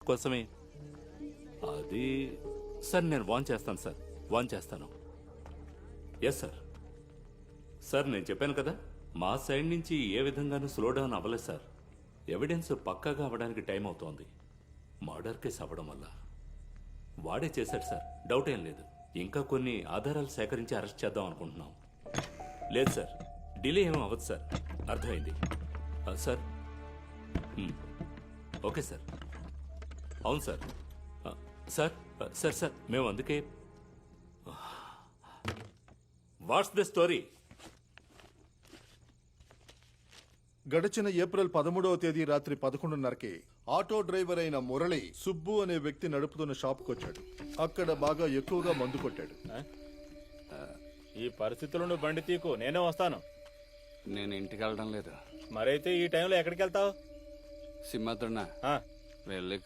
కోసమే. అది సార్ నేను వాన్ చేస్తాను సార్, వాన్ చేస్తాను. Yes sir. సార్ నేను చెప్పాను కదా, మా సైడ్ నుంచి ఏ విధంగానూ స్లో డౌన్ అవ్వలేదు సార్. ఎవిడెన్స్ పక్కాగా అవ్వడానికి టైం అవుతోంది. మర్డర్ కేసు అవ్వడం వల్ల వాడే చేశాడు సార్, డౌట్ ఏం లేదు. ఇంకా కొన్ని ఆధారాలు సేకరించి అరెస్ట్ చేద్దాం అనుకుంటున్నాం. లేదు సార్, డిలే ఏమీ అవ్వదు సార్. అర్థమైంది సార్. Okay sir. అవును సార్. సార్ సార్ సార్ మేము అందుకే వాట్స్ ద స్టోరీ? గడిచిన ఏప్రిల్ 13వ తేదీ రాత్రి 11:30కి ఆటో డ్రైవర్ అయిన మురళి సుబ్బు అనే వ్యక్తి నడుపుతున్న షాప్కి వచ్చాడు. అక్కడ బాగా ఎక్కువగా మందు కొట్టాడు. ఈ పరిస్థితుల్లో నువ్వు బండి తీకు, నేనే వస్తాను. నేను ఇంటికి వెళ్ళడం లేదు. మరైతే ఈ టైంలో ఎక్కడికి వెళ్తావు? సింహాద్రున్నా, వెళ్ళి